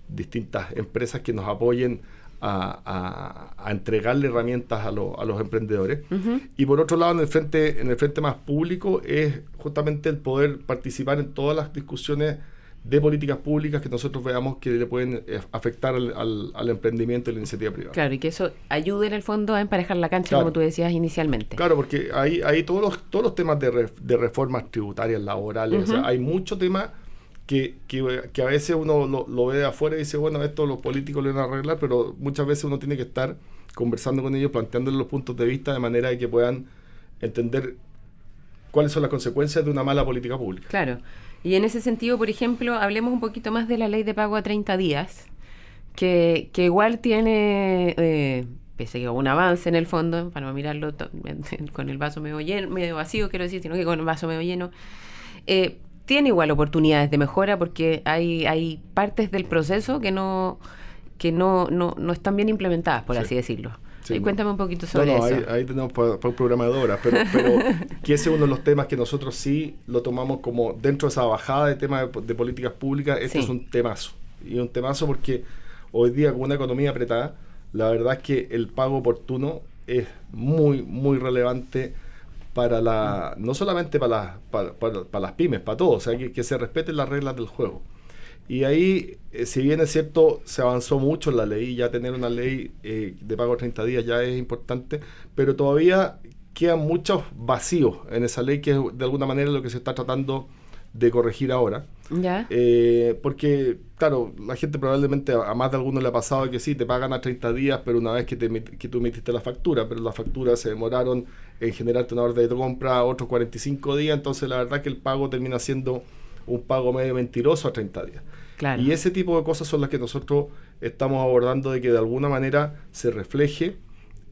E: distintas empresas que nos apoyen a entregarle herramientas a los emprendedores. Y por otro lado, en el frente más público, es justamente el poder participar en todas las discusiones de políticas públicas que nosotros veamos que le pueden afectar al emprendimiento y la iniciativa privada.
A: Claro, y que eso ayude en el fondo a emparejar la cancha, claro, como tú decías inicialmente.
E: Claro, porque hay todos los temas de reformas tributarias, laborales, o sea, hay muchos temas que a veces uno lo ve de afuera y dice, bueno, esto los políticos lo van a arreglar, pero muchas veces uno tiene que estar conversando con ellos, planteándoles los puntos de vista de manera de que puedan entender cuáles son las consecuencias de una mala política pública.
A: Claro. Y en ese sentido, por ejemplo, hablemos un poquito más de la ley de pago a 30 días, que igual tiene, pese a un avance en el fondo, para no mirarlo con el vaso medio vacío, quiero decir, sino que con el vaso medio lleno, tiene igual oportunidades de mejora porque hay partes del proceso que no están bien implementadas, por así decirlo.
E: Sí,
A: cuéntame un poquito sobre eso.
E: Ahí tenemos para un programa de horas, pero que ese es uno de los temas que nosotros sí lo tomamos como dentro de esa bajada de temas de políticas públicas. Este es un temazo. Y un temazo porque hoy día con una economía apretada, la verdad es que el pago oportuno es muy, muy relevante para no solamente para las pymes, para todos, o sea, que se respeten las reglas del juego. Y ahí, si bien es cierto, se avanzó mucho en la ley, ya tener una ley de pago a 30 días ya es importante, pero todavía quedan muchos vacíos en esa ley, que es de alguna manera lo que se está tratando de corregir ahora.
A: ¿Ya?
E: Porque, claro, la gente probablemente a más de alguno le ha pasado que sí, te pagan a 30 días, pero una vez que tú emitiste la factura, pero las facturas se demoraron en generarte una orden de compra otros 45 días, entonces la verdad que el pago termina siendo un pago medio mentiroso a 30 días.
A: Claro.
E: Y ese tipo de cosas son las que nosotros estamos abordando, de que de alguna manera se refleje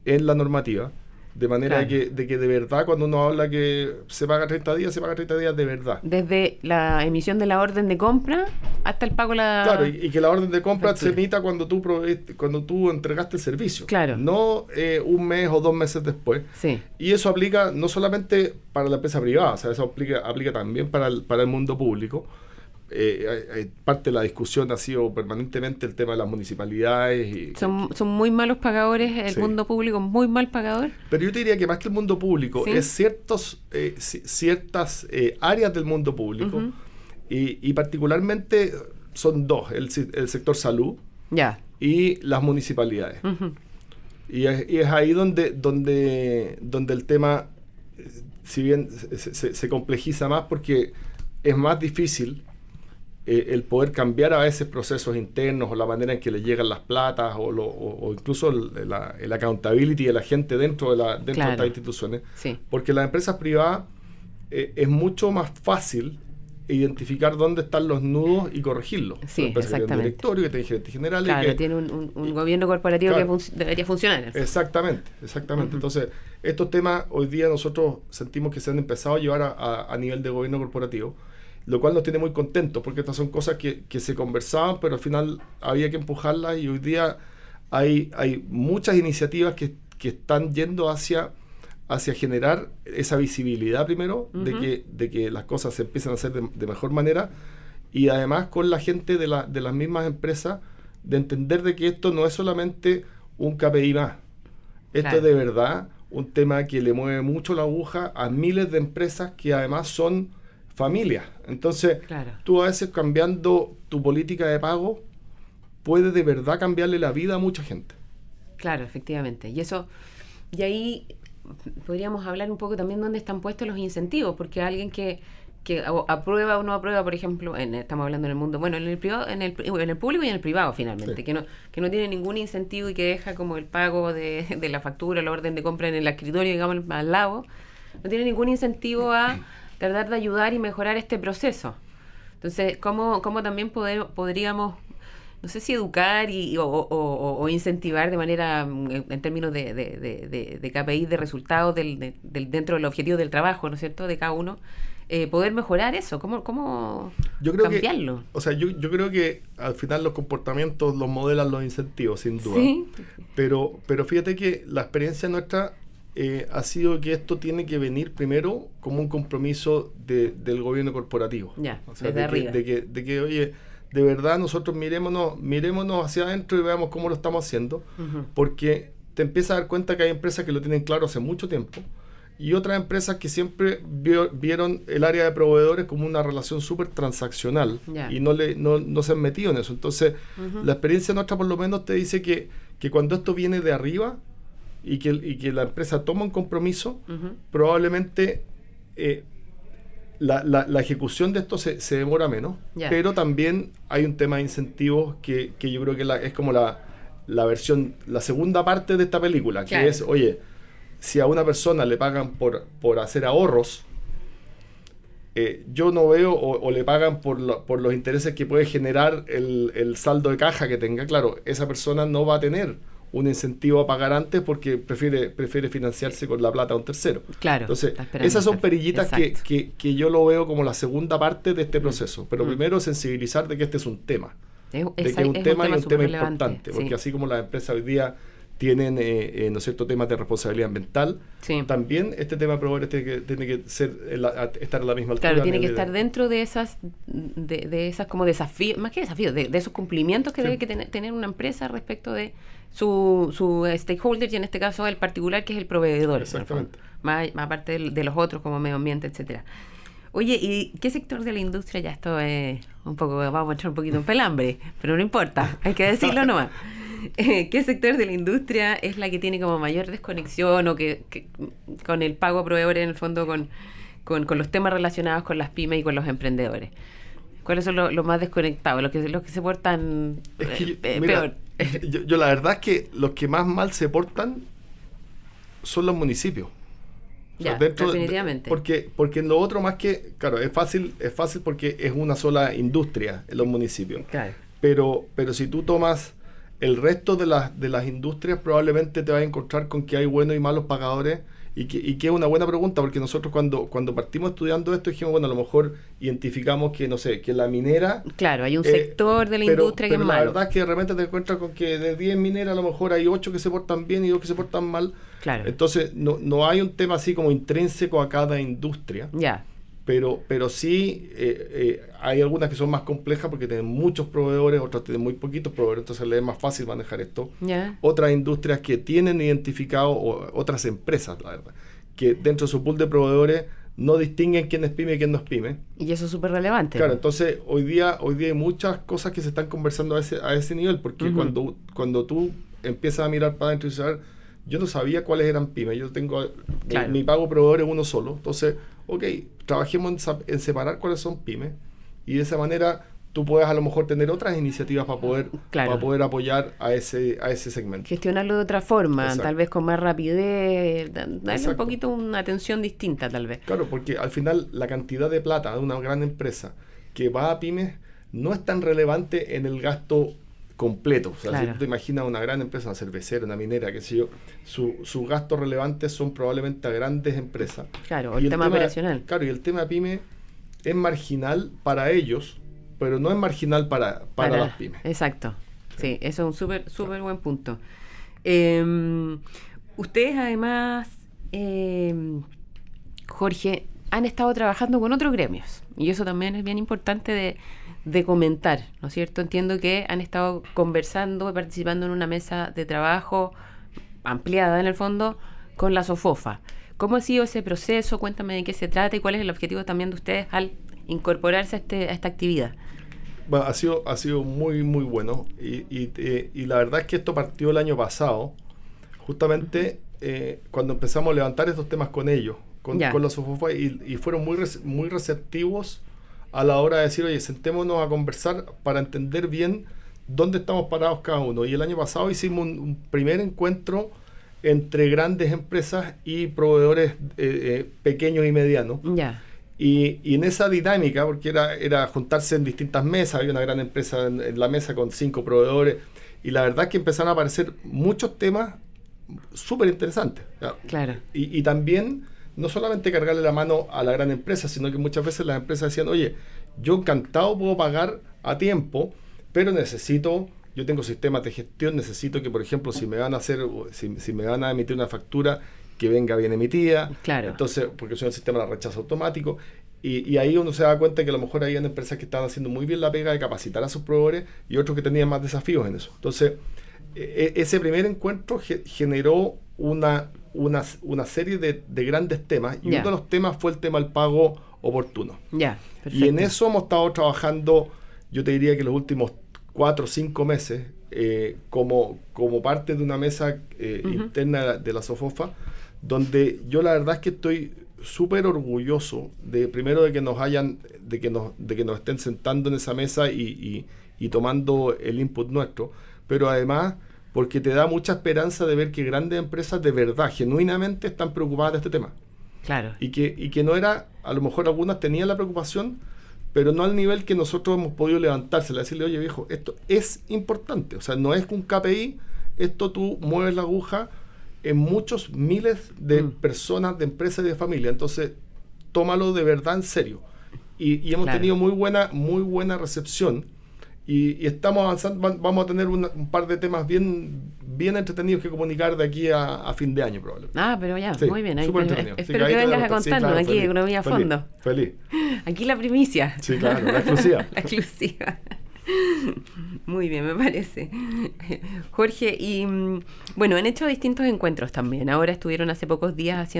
E: en la normativa, de manera de que de verdad cuando uno habla que se paga 30 días, se paga 30 días de verdad.
A: Desde la emisión de la orden de compra hasta el pago
E: Claro, y que la orden de compra
A: factura
E: se emita cuando tú entregaste el servicio.
A: Claro.
E: No un mes o 2 meses después.
A: Sí.
E: Y eso aplica no solamente para la empresa privada, o sea, eso aplica también para el mundo público. Parte de la discusión ha sido permanentemente el tema de las municipalidades.
A: Son muy malos pagadores, el mundo público muy mal pagador.
E: Pero yo te diría que más que el mundo público, es ciertas áreas del mundo público, y particularmente son dos, el sector salud y las municipalidades. Y es ahí donde el tema, si bien se complejiza más, porque es más difícil el poder cambiar a veces procesos internos o la manera en que le llegan las platas o incluso el accountability de la gente dentro de estas instituciones. Sí. Porque las empresas privadas es mucho más fácil identificar dónde están los nudos y corregirlos.
A: Sí, exactamente.
E: Que tiene un directorio, que tiene gerentes generales.
A: Claro, tiene un gobierno corporativo que debería funcionar.
E: Exactamente. Entonces, estos temas hoy día nosotros sentimos que se han empezado a llevar a nivel de gobierno corporativo, lo cual nos tiene muy contentos, porque estas son cosas que se conversaban, pero al final había que empujarlas, y hoy día hay muchas iniciativas que están yendo hacia generar esa visibilidad primero, de que las cosas se empiezan a hacer de mejor manera, y además con la gente de las mismas empresas, de entender de que esto no es solamente un KPI más, esto es de verdad un tema que le mueve mucho la aguja a miles de empresas que además son familias. Entonces, tú a veces cambiando tu política de pago puedes de verdad cambiarle la vida a mucha gente. Claro,
A: efectivamente. Y ahí podríamos hablar un poco también dónde están puestos los incentivos, porque alguien que aprueba o no aprueba, por ejemplo, estamos hablando en el mundo, bueno, en el privado, en el público y en el privado finalmente, que no tiene ningún incentivo y que deja como el pago de la factura, la orden de compra en el escritorio, digamos, al lado, no tiene ningún incentivo a tratar de ayudar y mejorar este proceso. Entonces, ¿cómo también podríamos, no sé si educar o incentivar de manera, en términos de KPI, de resultados dentro del objetivo del trabajo, ¿no es cierto?, de cada uno, poder mejorar eso? ¿Cómo cambiarlo?
E: Yo creo que al final los comportamientos los modelan los incentivos, sin duda. ¿Sí? Pero fíjate que la experiencia nuestra ha sido que esto tiene que venir primero como un compromiso del gobierno corporativo.
A: Desde arriba.
E: De que, oye, de verdad nosotros mirémonos hacia adentro y veamos cómo lo estamos haciendo, porque te empiezas a dar cuenta que hay empresas que lo tienen claro hace mucho tiempo, y otras empresas que siempre vieron el área de proveedores como una relación súper transaccional, y no se han metido en eso. Entonces, la experiencia nuestra por lo menos te dice que cuando esto viene de arriba, y que la empresa toma un compromiso, probablemente la ejecución de esto se demora menos, pero también hay un tema de incentivos que yo creo que es como la segunda parte de esta película, que es, oye, si a una persona le pagan por hacer ahorros, yo no veo, o le pagan por los intereses que puede generar el saldo de caja que tenga, claro, esa persona no va a tener un incentivo a pagar antes porque prefiere financiarse con la plata de un tercero.
A: Claro.
E: Entonces, esas son perillitas que yo lo veo como la segunda parte de este proceso. Pero primero sensibilizar de que este es un tema.
A: Es
E: Que es un tema y un tema
A: relevante,
E: importante. Porque
A: sí.
E: así como las empresas hoy día tienen ¿no es cierto?, temas de responsabilidad ambiental,
A: Sí.
E: también este tema de proveedores tiene que ser estar a la misma altura.
A: Claro, tiene que estar dentro de esas como desafíos, más que desafíos, de esos cumplimientos que
E: Sí.
A: debe que tener una empresa respecto de su stakeholder, y en este caso el particular, que es el proveedor.
E: Exactamente.
A: Más aparte de los otros, como medio ambiente, etcétera. Oye, ¿y qué sector de la industria? Ya esto es un poco, vamos a echar un poquito en pelambre, pero no importa, hay que decirlo nomás. ¿Qué sector de la industria es la que tiene como mayor desconexión o que con el pago a proveedores, en el fondo, con los temas relacionados con las pymes y con los emprendedores? ¿Cuáles son los más desconectados, los que se portan
E: Mira,
A: peor?
E: yo la verdad es que los que más mal se portan son los municipios. O sea,
A: Ya, definitivamente.
E: Porque en lo otro, más que, claro, es fácil porque es una sola industria en los municipios.
A: Claro.
E: Pero si tú tomas el resto de las industrias, probablemente te vas a encontrar con que hay buenos y malos pagadores, y que es una buena pregunta, porque nosotros cuando partimos estudiando esto dijimos, bueno, a lo mejor identificamos que, no sé, que la minera...
A: Claro, hay un sector de la industria que es
E: la
A: malo.
E: verdad es que de repente te encuentras con que de 10 mineras a lo mejor hay 8 que se portan bien y 2 que se portan mal.
A: Claro.
E: Entonces no hay un tema así como intrínseco a cada industria.
A: Ya.
E: Pero sí hay algunas que son más complejas porque tienen muchos proveedores, otras tienen muy poquitos proveedores, entonces les es más fácil manejar esto.
A: Ya.
E: Otras industrias que tienen identificado, o otras empresas, la verdad, que dentro de su pool de proveedores no distinguen quién es pyme y quién no es pyme.
A: Y eso es súper relevante.
E: Claro, entonces hoy día hay muchas cosas que se están conversando a ese nivel, porque cuando tú empiezas a mirar para adentro y saber, yo no sabía cuáles eran pymes, yo tengo mi pago proveedor es uno solo, entonces, ok, trabajemos en separar cuáles son pymes, y de esa manera tú puedes a lo mejor tener otras iniciativas para poder apoyar a ese segmento.
A: Gestionarlo de otra forma,
E: Exacto.
A: tal vez con más rapidez, darle un
E: Exacto.
A: poquito una atención distinta, tal vez.
E: Claro, porque al final la cantidad de plata de una gran empresa que va a pymes no es tan relevante en el gasto completo. O sea,
A: Claro.
E: si tú te imaginas una gran empresa, una cervecera, una minera, qué sé yo, sus gastos relevantes son probablemente a grandes empresas.
A: Claro,
E: Y
A: el tema operacional.
E: Claro, y el tema pyme es marginal para ellos, pero no es marginal para las pymes.
A: Exacto. Sí, eso es un súper buen punto. Ustedes además, Jorge, han estado trabajando con otros gremios, y eso también es bien importante de comentar, ¿no es cierto? Entiendo que han estado conversando, participando en una mesa de trabajo ampliada, en el fondo, con la SOFOFA. ¿Cómo ha sido ese proceso? Cuéntame de qué se trata y cuál es el objetivo también de ustedes al incorporarse a esta actividad.
E: Bueno, ha sido muy, muy bueno, y la verdad es que esto partió el año pasado, justamente cuando empezamos a levantar estos temas con ellos, con la SOFOFA, y fueron muy receptivos a la hora de decir, oye, sentémonos a conversar para entender bien dónde estamos parados cada uno. Y el año pasado hicimos un primer encuentro entre grandes empresas y proveedores pequeños y medianos.
A: Ya.
E: Y en esa dinámica, porque era juntarse en distintas mesas, había una gran empresa en la mesa con 5 proveedores, y la verdad es que empezaron a aparecer muchos temas súper interesantes.
A: Claro.
E: Y también, no solamente cargarle la mano a la gran empresa, sino que muchas veces las empresas decían, oye, yo encantado puedo pagar a tiempo, pero yo tengo sistemas de gestión, necesito que, por ejemplo, si me van a emitir una factura, que venga bien emitida.
A: Claro.
E: Entonces, porque es un sistema de rechazo automático. Y ahí uno se da cuenta que a lo mejor había empresas que estaban haciendo muy bien la pega de capacitar a sus proveedores y otros que tenían más desafíos en eso. Entonces, ese primer encuentro generó una serie de grandes temas, y uno de los temas fue el tema del pago oportuno.
A: Ya, perfecto.
E: Y en eso hemos estado trabajando, yo te diría que los últimos 4 o 5 meses, como parte de una mesa interna de la SOFOFA, donde yo la verdad es que estoy súper orgulloso de que nos estén sentando en esa mesa y tomando el input nuestro, pero además porque te da mucha esperanza de ver que grandes empresas de verdad, genuinamente están preocupadas de este tema.
A: Claro.
E: Y que no era, a lo mejor algunas tenían la preocupación, pero no al nivel que nosotros hemos podido levantársela, decirle, oye viejo, esto es importante, o sea, no es un KPI, esto tú mueves la aguja en muchos miles de personas, de empresas y de familias. Entonces, tómalo de verdad en serio. Y hemos tenido muy buena recepción. Y estamos avanzando, vamos a tener un par de temas bien entretenidos que comunicar de aquí a fin de año probablemente.
A: Pero ya,
E: sí,
A: muy bien.
E: Espero
A: que vengas a contarnos aquí, Economía a Fondo.
E: Feliz.
A: Aquí la primicia.
E: Sí, claro, la exclusiva.
A: La exclusiva. Muy bien, me parece. Jorge, y bueno, han hecho distintos encuentros también. Ahora estuvieron hace pocos días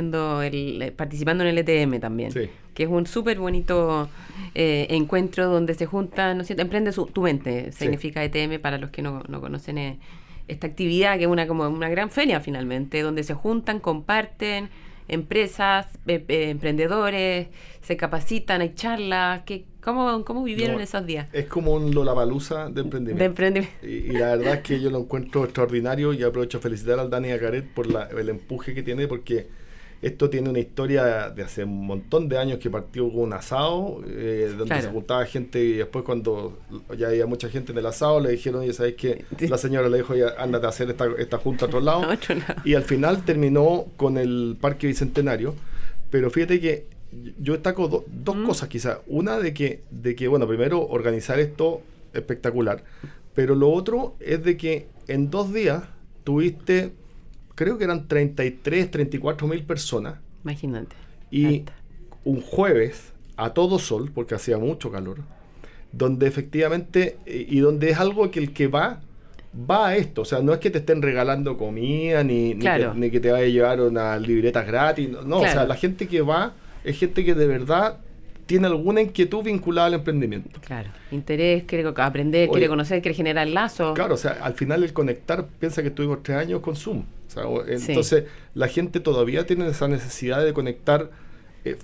A: participando en el ETM también,
E: sí,
A: que es un súper bonito encuentro donde se juntan, ¿no es cierto? Emprende tu mente, significa ETM para los que no conocen esta actividad, que es como una gran feria finalmente, donde se juntan, comparten empresas, emprendedores, se capacitan, hay charlas. ¿Cómo vivieron esos días?
E: Es como un Lollapalooza de emprendimiento. Y la verdad es que yo lo encuentro extraordinario y aprovecho a felicitar al Dani y a Caret por el empuje que tiene, porque esto tiene una historia de hace un montón de años que partió con un asado, donde se juntaba gente y después cuando ya había mucha gente en el asado le dijeron, oye, ¿sabes qué? La señora le dijo, ya ándate a hacer esta junta a otro lado. Y al final terminó con el Parque Bicentenario. Pero fíjate que yo destaco dos cosas quizás. Una de que, bueno, primero organizar esto espectacular. Pero lo otro es de que en 2 días tuviste, creo que eran 34 mil personas.
A: Imagínate.
E: Y un jueves a todo sol, porque hacía mucho calor, donde efectivamente, y donde es algo que el que va a esto. O sea, no es que te estén regalando comida, ni que te vaya a llevar unas libretas gratis. No, o sea, la gente que va es gente que de verdad tiene alguna inquietud vinculada al emprendimiento.
A: Claro, interés, quiere aprender, quiere conocer, quiere generar lazos.
E: Claro, o sea, al final el conectar, piensa que estuvimos 3 años con Zoom. O sea, entonces, la gente todavía tiene esa necesidad de conectar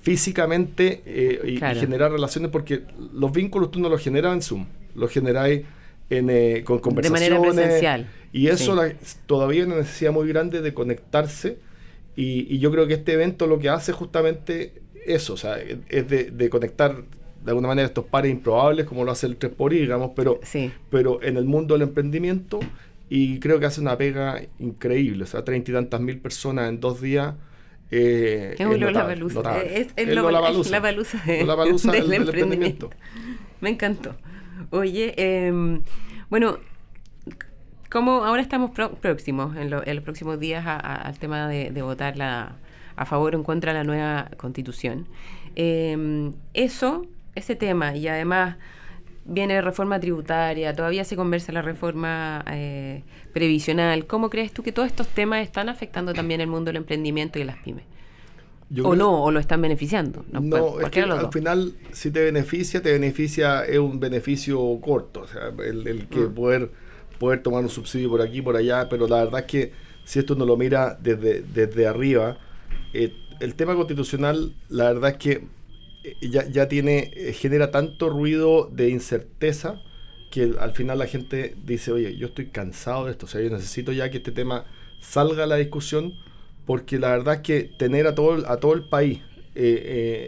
E: físicamente y generar relaciones, porque los vínculos tú no los generas en Zoom, los generáis con conversaciones.
A: De manera presencial.
E: Y eso todavía hay una necesidad muy grande de conectarse. Y yo creo que este evento lo que hace justamente eso, o sea, es de conectar de alguna manera estos pares improbables, como lo hace el 3xI, digamos, pero en el mundo del emprendimiento, y creo que hace una pega increíble, o sea, 30 y tantas mil personas en 2 días.
A: Es un Lollapalooza. Es Lollapalooza del emprendimiento. Me encantó. Oye, bueno, como ahora estamos próximos, en los próximos días al tema de votar a favor o en contra de la nueva Constitución, ese tema, y además viene reforma tributaria, todavía se conversa la reforma previsional. ¿Cómo crees tú que todos estos temas están afectando también el mundo del emprendimiento y las pymes? ¿O lo están beneficiando?
E: No, es que al final, si te beneficia, es un beneficio corto. O sea, el que poder tomar un subsidio por aquí, por allá, pero la verdad es que si esto uno lo mira desde arriba, el tema constitucional, la verdad es que ya genera tanto ruido de incerteza que al final la gente dice, oye, yo estoy cansado de esto, o sea, yo necesito ya que este tema salga a la discusión, porque la verdad es que tener a todo el país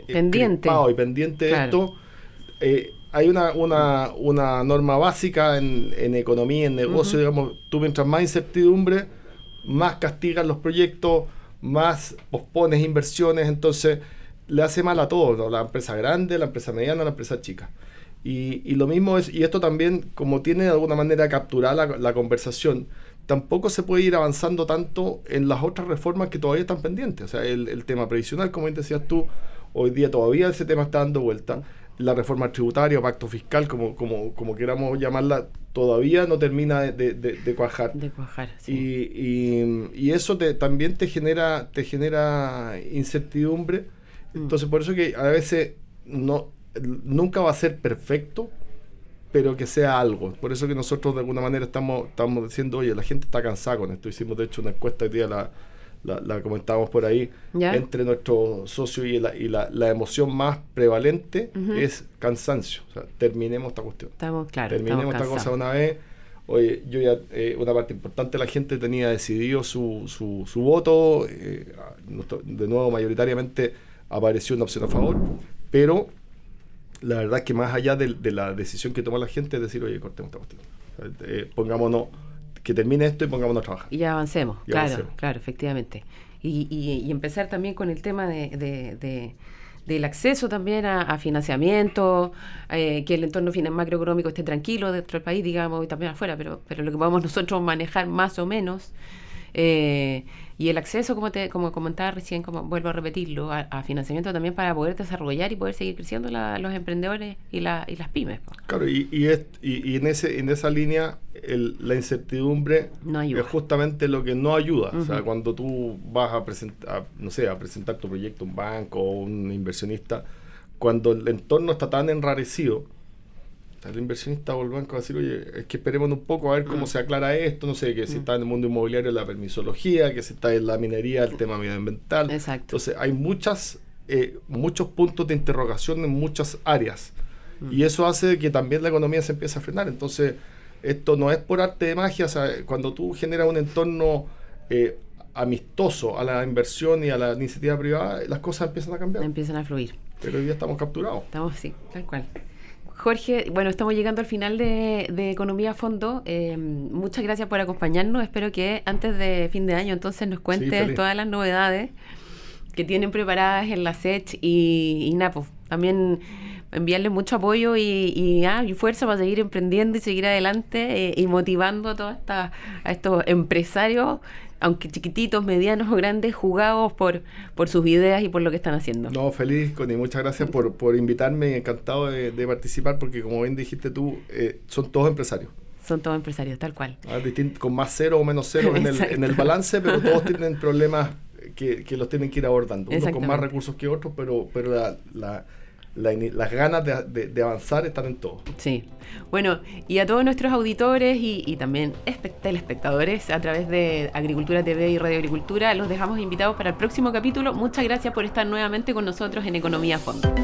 A: pendiente
E: de esto, hay una norma básica en economía, en negocio, digamos, tú mientras más incertidumbre, más castigas los proyectos, más pospones inversiones, entonces le hace mal a todos, ¿no? La empresa grande, la empresa mediana, la empresa chica. Y lo mismo es, y esto también, como tiene de alguna manera capturada la conversación, tampoco se puede ir avanzando tanto en las otras reformas que todavía están pendientes. O sea, el tema previsional, como decías tú, hoy día todavía ese tema está dando vuelta. La reforma tributaria o pacto fiscal, como queramos llamarla, todavía no termina de cuajar. Sí. Y eso también te genera incertidumbre. Entonces, por eso que a veces nunca va a ser perfecto, pero que sea algo. Por eso que nosotros de alguna manera estamos diciendo, oye, la gente está cansada con esto. Hicimos de hecho una encuesta hoy día, la comentábamos por ahí, entre nuestros socios, y la emoción más prevalente es cansancio. O sea, terminemos esta cuestión. Terminemos esta cosa una vez. Oye, yo ya, una parte importante de la gente tenía decidido su voto, de nuevo mayoritariamente apareció una opción a favor, pero la verdad es que más allá de la decisión que toma la gente es decir, oye, cortemos esta cuestión. Pongámonos, que termine esto y pongámonos a trabajar.
A: Y avancemos,
E: Y
A: claro,
E: avancemos.
A: claro, efectivamente. Y empezar también con el tema del acceso también a financiamiento, que el entorno macroeconómico esté tranquilo dentro del país, digamos, y también afuera, pero lo que podamos nosotros manejar más o menos. Y el acceso, como comentaba recién, como vuelvo a repetirlo, a financiamiento también para poder desarrollar y poder seguir creciendo los emprendedores y las pymes. Po.
E: Claro, y en esa línea la incertidumbre
A: No ayuda.
E: es justamente lo que no ayuda. O sea, cuando tú vas a presentar tu proyecto a un banco o un inversionista, cuando el entorno está tan enrarecido, el inversionista o el banco va a decir, oye, es que esperemos un poco a ver cómo se aclara esto, no sé, que si está en el mundo inmobiliario la permisología, que si está en la minería el tema medioambiental.
A: Exacto.
E: Entonces hay muchos puntos de interrogación en muchas áreas y eso hace que también la economía se empiece a frenar. Entonces esto no es por arte de magia, o sea, cuando tú generas un entorno amistoso a la inversión y a la iniciativa privada, las cosas empiezan a cambiar.
A: Empiezan a fluir.
E: Pero hoy día estamos capturados.
A: Estamos, sí, tal cual. Jorge, bueno, estamos llegando al final de Economía a Fondo. Muchas gracias por acompañarnos. Espero que antes de fin de año entonces nos cuentes
E: feliz.
A: todas las novedades que tienen preparadas en la SECH y Napo. También enviarles mucho apoyo y fuerza para seguir emprendiendo y seguir adelante y motivando a estos empresarios, aunque chiquititos, medianos o grandes, jugados por sus ideas y por lo que están haciendo.
E: No, feliz, Connie, muchas gracias por invitarme, encantado de participar, porque como bien dijiste tú, son todos empresarios.
A: Son todos empresarios, tal cual.
E: Con más cero o menos cero en el balance, pero todos tienen problemas que los tienen que ir abordando. Unos con más recursos que otros, pero las ganas de avanzar están en todo.
A: Sí. Bueno, y a todos nuestros auditores y también telespectadores a través de Agricultura TV y Radio Agricultura, los dejamos invitados para el próximo capítulo. Muchas gracias por estar nuevamente con nosotros en Economía a Fondo.